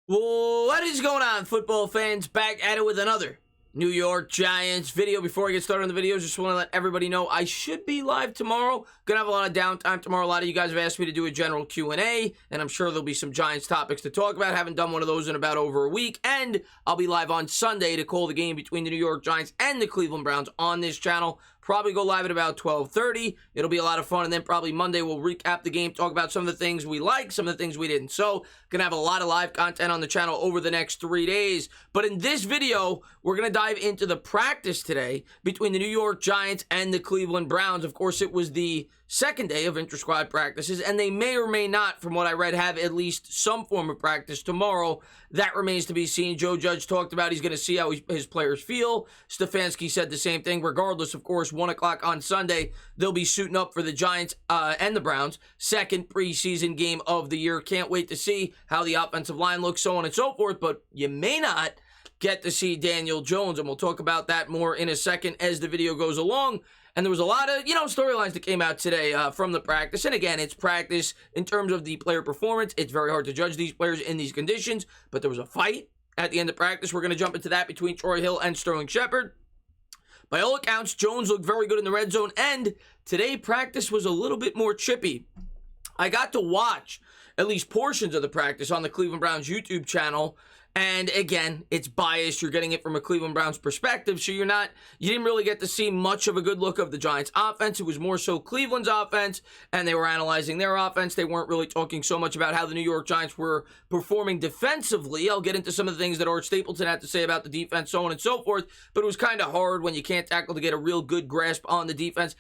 What is going on, football fans? Back at it with another New York Giants video. Before I get started on the videos, just want to let everybody know I should be live tomorrow. Gonna have a lot of downtime tomorrow. A lot of you guys have asked me to do a general Q&A, and I'm sure there'll be some Giants topics to talk about. Haven't done one of those in about over a week, and I'll be live on Sunday to call the game between the New York Giants and the Cleveland Browns on this channel. Probably go live at about 12:30. It'll be a lot of fun, and then probably Monday we'll recap the game, talk about some of the things we like, some of the things we didn't. So, gonna have a lot of live content on the channel over the next 3 days. But in this video, we're gonna dive into the practice today between the New York Giants and the Cleveland Browns. Of course, it was the second day of inter-squad practices, and they may or may not, from what I read, have at least some form of practice tomorrow. That remains to be seen. Joe Judge talked about he's going to see how his players feel. Stefanski said the same thing. Regardless, of course, 1 o'clock on Sunday, they'll be suiting up for the Giants and the Browns' second preseason game of the year. Can't wait to see how the offensive line looks, so on and so forth, but you may not get to see Daniel Jones, and we'll talk about that more in a second as the video goes along. And there was a lot of, storylines that came out today from the practice. And again, it's practice in terms of the player performance. It's very hard to judge these players in these conditions. But there was a fight at the end of practice. We're going to jump into that between Troy Hill and Sterling Shepard. By all accounts, Jones looked very good in the red zone. And today, practice was a little bit more chippy. I got to watch at least portions of the practice on the Cleveland Browns YouTube channel. And again, it's biased. You're getting it from a Cleveland Browns perspective, so you didn't really get to see much of a good look of the Giants' offense. It was more so Cleveland's offense, and they were analyzing their offense. They weren't really talking so much about how the New York Giants were performing defensively. I'll get into some of the things that Art Stapleton had to say about the defense, so on and so forth, but it was kind of hard when you can't tackle to get a real good grasp on the defense.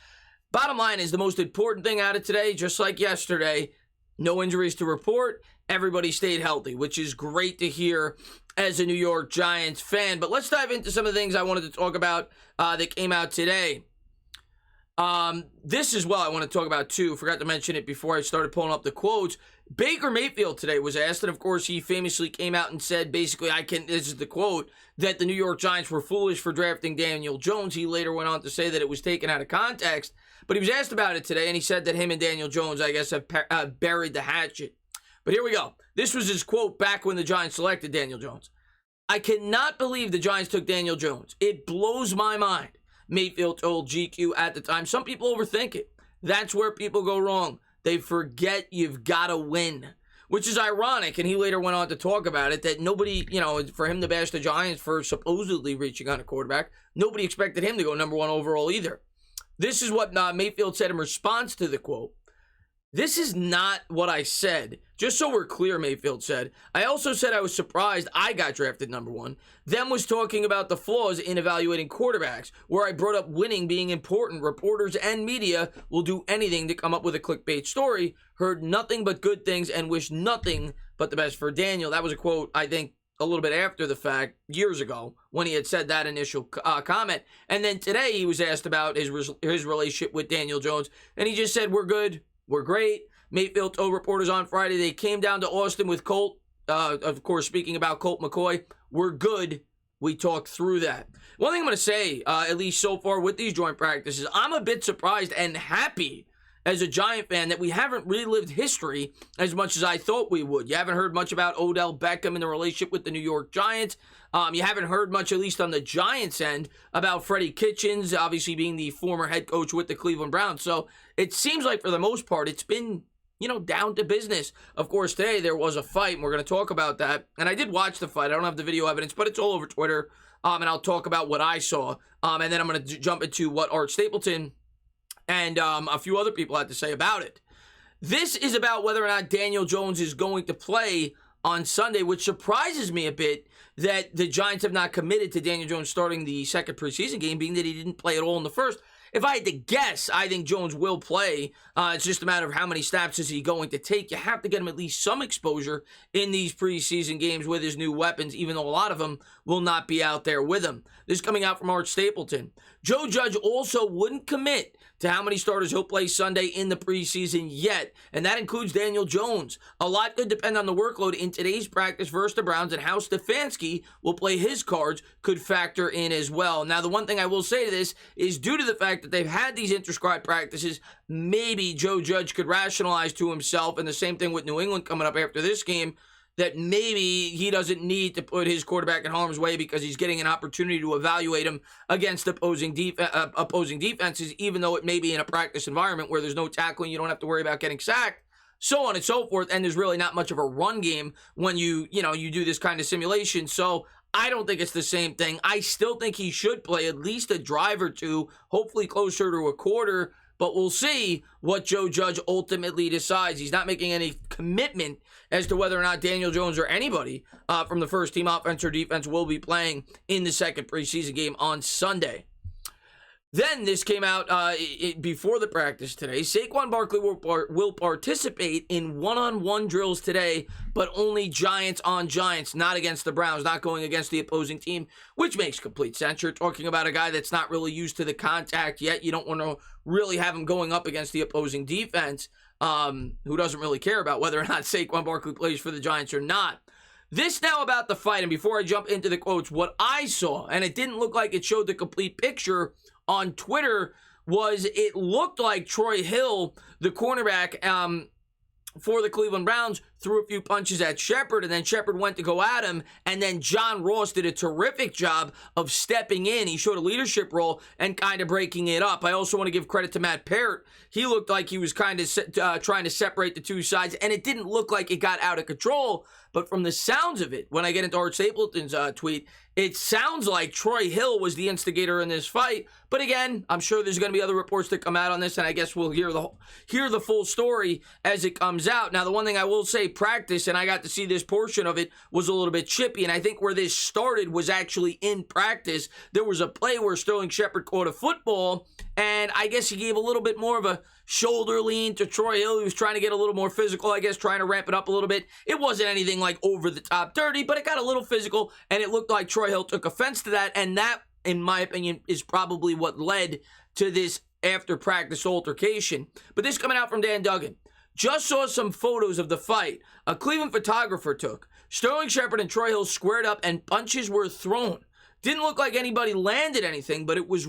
Bottom line is the most important thing out of today, just like yesterday, no injuries to report. Everybody stayed healthy, which is great to hear as a New York Giants fan. But let's dive into some of the things I wanted to talk about that came out today. This as well I want to talk about too. Forgot to mention it before I started pulling up the quotes. Baker Mayfield today was asked, and of course he famously came out and said, basically, this is the quote, that the New York Giants were foolish for drafting Daniel Jones. He later went on to say that it was taken out of context. But he was asked about it today, and he said that him and Daniel Jones, I guess, have buried the hatchet. But here we go. This was his quote back when the Giants selected Daniel Jones. "I cannot believe the Giants took Daniel Jones. It blows my mind," Mayfield told GQ at the time. "Some people overthink it. That's where people go wrong. They forget you've got to win." Which is ironic, and he later went on to talk about it, that nobody, for him to bash the Giants for supposedly reaching on a quarterback, nobody expected him to go number 1 overall either. This is what Mayfield said in response to the quote. "This is not what I said. Just so we're clear," Mayfield said. "I also said I was surprised I got drafted number 1. Then was talking about the flaws in evaluating quarterbacks, where I brought up winning being important. Reporters and media will do anything to come up with a clickbait story. Heard nothing but good things and wish nothing but the best for Daniel." That was a quote, I think, a little bit after the fact, years ago, when he had said that initial comment. And then today he was asked about his relationship with Daniel Jones, and he just said, "We're good. We're great." Mayfield told reporters on Friday they came down to Austin with Colt. Of course, speaking about Colt McCoy, "We're good. We talked through that." One thing I'm going to say, at least so far with these joint practices, I'm a bit surprised and happy as a Giant fan that we haven't relived history as much as I thought we would. You haven't heard much about Odell Beckham and the relationship with the New York Giants. You haven't heard much, at least on the Giants end, about Freddie Kitchens, obviously being the former head coach with the Cleveland Browns. So it seems like for the most part, it's been, down to business. Of course, today there was a fight, and we're going to talk about that. And I did watch the fight. I don't have the video evidence, but it's all over Twitter. And I'll talk about what I saw. And then I'm going to jump into what Art Stapleton and a few other people had to say about it. This is about whether or not Daniel Jones is going to play on Sunday, which surprises me a bit that the Giants have not committed to Daniel Jones starting the second preseason game, being that he didn't play at all in the first. If I had to guess, I think Jones will play. It's just a matter of how many snaps is he going to take. You have to get him at least some exposure in these preseason games with his new weapons, even though a lot of them will not be out there with him. This is coming out from Art Stapleton. Joe Judge also wouldn't commit to how many starters he'll play Sunday in the preseason yet, and that includes Daniel Jones. A lot could depend on the workload in today's practice versus the Browns, and how Stefanski will play his cards could factor in as well. Now, the one thing I will say to this is, due to the fact that they've had these inter-squad practices, maybe Joe Judge could rationalize to himself, and the same thing with New England coming up after this game, that maybe he doesn't need to put his quarterback in harm's way because he's getting an opportunity to evaluate him against opposing defenses, even though it may be in a practice environment where there's no tackling, you don't have to worry about getting sacked, so on and so forth, and there's really not much of a run game when you do this kind of simulation. So I don't think it's the same thing. I still think he should play at least a drive or two, hopefully closer to a quarter, but we'll see what Joe Judge ultimately decides. He's not making any commitment as to whether or not Daniel Jones or anybody from the first team offense or defense will be playing in the second preseason game on Sunday. Then this came out before the practice today. Saquon Barkley will participate in one-on-one drills today, but only Giants on Giants, not against the Browns, not going against the opposing team, which makes complete sense. You're talking about a guy that's not really used to the contact yet. You don't want to really have him going up against the opposing defense, who doesn't really care about whether or not Saquon Barkley plays for the Giants or not. This now about the fight, and before I jump into the quotes, what I saw, and it didn't look like it showed the complete picture on Twitter, was it looked like Troy Hill, the cornerback for the Cleveland Browns, threw a few punches at Shepard, and then Shepard went to go at him, and then John Ross did a terrific job of stepping in. He showed a leadership role and kind of breaking it up. I also want to give credit to Matt Parrott. He looked like he was kind of trying to separate the two sides, and it didn't look like it got out of control, but from the sounds of it, when I get into Art Stapleton's tweet, it sounds like Troy Hill was the instigator in this fight. But again, I'm sure there's going to be other reports that come out on this, and I guess we'll hear the full story as it comes out. Now, the one thing I will say, practice, and I got to see this portion of it, was a little bit chippy, and I think where this started was actually in practice. There was a play where Sterling Shepard caught a football, and I guess he gave a little bit more of a shoulder lean to Troy Hill. He was trying to get a little more physical, I guess, trying to ramp it up a little bit. It wasn't anything like over the top dirty, but it got a little physical, and it looked like Troy Hill took offense to that, and that, in my opinion, is probably what led to this after practice altercation. But this coming out from Dan Duggan. Just saw some photos of the fight a Cleveland photographer took. Sterling Shepard and Troy Hill squared up and punches were thrown. Didn't look like anybody landed anything, but it was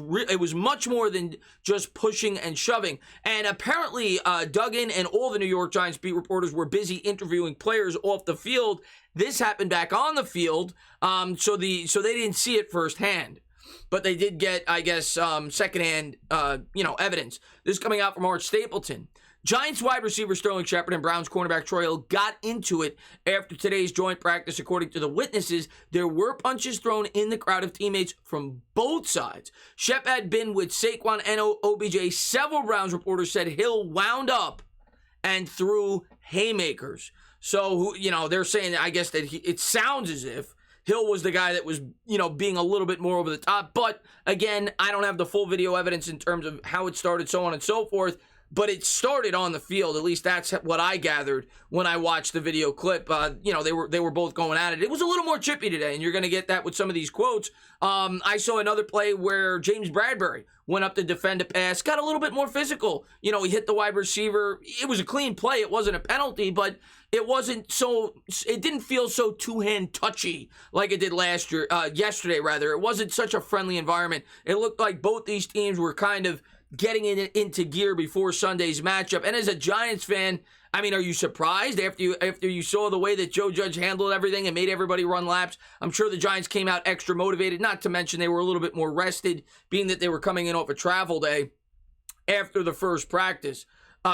much more than just pushing and shoving. And apparently, Duggan and all the New York Giants beat reporters were busy interviewing players off the field. This happened back on the field, so they didn't see it firsthand. But they did get, I guess, secondhand, evidence. This is coming out from Art Stapleton. Giants wide receiver Sterling Shepard and Browns cornerback Troy Hill got into it after today's joint practice. According to the witnesses, there were punches thrown in the crowd of teammates from both sides. Shep had been with Saquon and OBJ. Several Browns reporters said Hill wound up and threw haymakers. So, they're saying, I guess, that it sounds as if Hill was the guy that was, being a little bit more over the top. But, again, I don't have the full video evidence in terms of how it started, so on and so forth. But it started on the field. At least that's what I gathered when I watched the video clip. They were both going at it. It was a little more chippy today, and you're going to get that with some of these quotes. I saw another play where James Bradbury went up to defend a pass, got a little bit more physical. He hit the wide receiver. It was a clean play. It wasn't a penalty, but it didn't feel so two-hand touchy like it did yesterday. It wasn't such a friendly environment. It looked like both these teams were kind of getting into gear before Sunday's matchup. And as a Giants fan, I mean, are you surprised after you saw the way that Joe Judge handled everything and made everybody run laps? I'm sure the Giants came out extra motivated, not to mention they were a little bit more rested, being that they were coming in off a travel day after the first practice,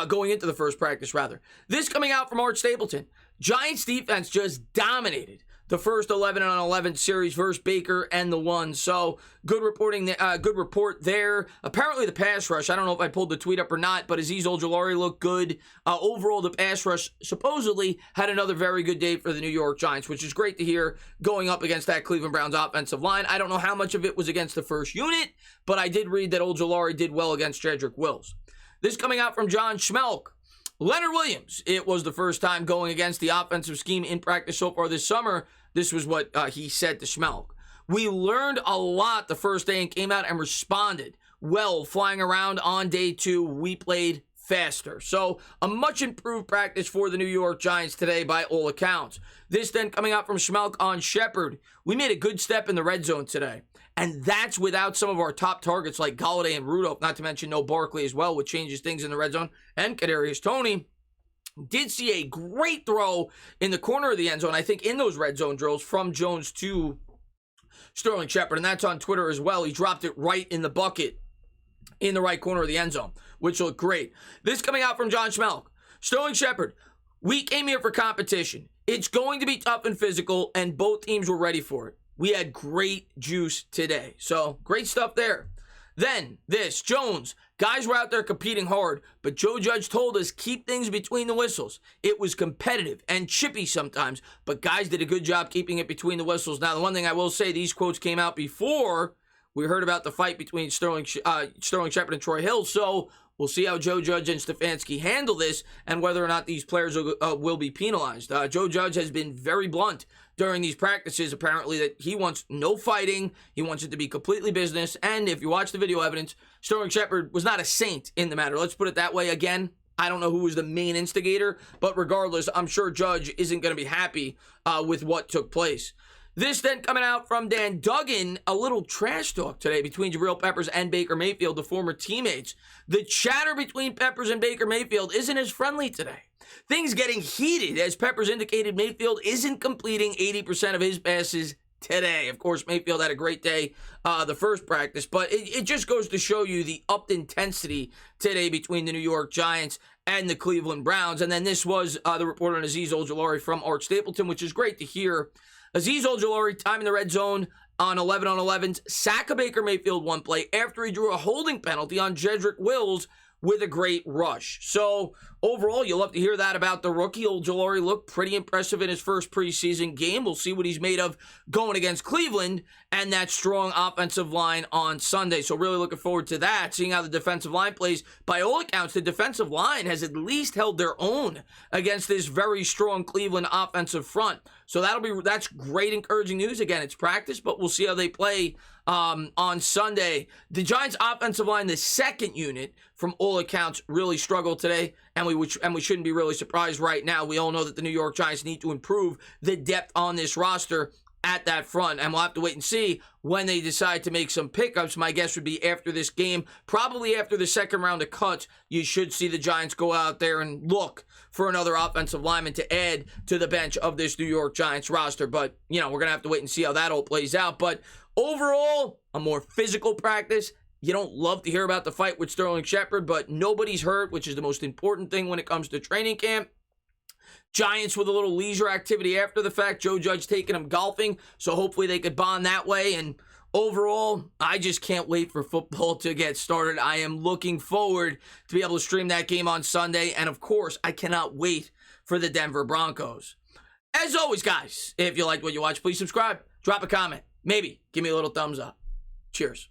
going into the first practice, rather. This coming out from Art Stapleton. Giants defense just dominated the first 11-on-11 series versus Baker and the one. So good report there. Apparently the pass rush, I don't know if I pulled the tweet up or not, but Azeez Ojulari looked good. Overall, the pass rush supposedly had another very good day for the New York Giants, which is great to hear going up against that Cleveland Browns offensive line. I don't know how much of it was against the first unit, but I did read that Ojulari did well against Jedrick Wills. This coming out from John Schmelk. Leonard Williams, it was the first time going against the offensive scheme in practice so far this summer. This was what he said to Schmelk. We learned a lot the first day and came out and responded. well flying around on day 2. We played faster. So a much improved practice for the New York Giants today by all accounts. This then coming out from Schmelk on Shepard. We made a good step in the red zone today. And that's without some of our top targets like Galladay and Rudolph, not to mention no Barkley as well, which changes things in the red zone. And Kadarius Toney did see a great throw in the corner of the end zone, I think in those red zone drills, from Jones to Sterling Shepard. And that's on Twitter as well. He dropped it right in the bucket in the right corner of the end zone, which looked great. This coming out from John Schmelk. Sterling Shepard, we came here for competition. It's going to be tough and physical, and both teams were ready for it. We had great juice today. So, great stuff there. Then, this, Jones. Guys were out there competing hard, but Joe Judge told us keep things between the whistles. It was competitive and chippy sometimes, but guys did a good job keeping it between the whistles. Now, the one thing I will say, these quotes came out before we heard about the fight between Sterling Shepard and Troy Hill, so we'll see how Joe Judge and Stefanski handle this and whether or not these players will be penalized. Joe Judge has been very blunt during these practices, apparently, that he wants no fighting. He wants it to be completely business. And if you watch the video evidence, Sterling Shepard was not a saint in the matter. Let's put it that way. Again, I don't know who was the main instigator, but regardless, I'm sure Judge isn't going to be happy with what took place. This then coming out from Dan Duggan, a little trash talk today between Jabril Peppers and Baker Mayfield, the former teammates. The chatter between Peppers and Baker Mayfield isn't as friendly today. Things getting heated as Peppers indicated Mayfield isn't completing 80% of his passes today. Of course, Mayfield had a great day the first practice, but it just goes to show you the upped intensity today between the New York Giants and the Cleveland Browns. And then this was the report on Azeez Ojulari from Art Stapleton, which is great to hear. Azeez Ojulari, time in the red zone on 11-on-11s, sack of Baker Mayfield one play after he drew a holding penalty on Jedrick Wills with a great rush. So, overall, you'll love to hear that about the rookie. Ojulari looked pretty impressive in his first preseason game. We'll see what he's made of going against Cleveland and that strong offensive line on Sunday. So, really looking forward to that, seeing how the defensive line plays. By all accounts, the defensive line has at least held their own against this very strong Cleveland offensive front. So, that's great encouraging news. Again, it's practice, but we'll see how they play on Sunday. The Giants offensive line, the second unit, from all accounts, really struggled today, and we shouldn't be really surprised right now. We all know that the New York Giants need to improve the depth on this roster at that front, and we'll have to wait and see when they decide to make some pickups. My guess would be after this game, probably after the second round of cuts, you should see the Giants go out there and look for another offensive lineman to add to the bench of this New York Giants roster. But, we're going to have to wait and see how that all plays out. But overall, a more physical practice. You don't love to hear about the fight with Sterling Shepard, but nobody's hurt, which is the most important thing when it comes to training camp. Giants with a little leisure activity after the fact. Joe Judge taking them golfing, so hopefully they could bond that way. And overall, I just can't wait for football to get started. I am looking forward to be able to stream that game on Sunday. And of course, I cannot wait for the Denver Broncos. As always, guys, if you liked what you watched, please subscribe, drop a comment, maybe give me a little thumbs up. Cheers.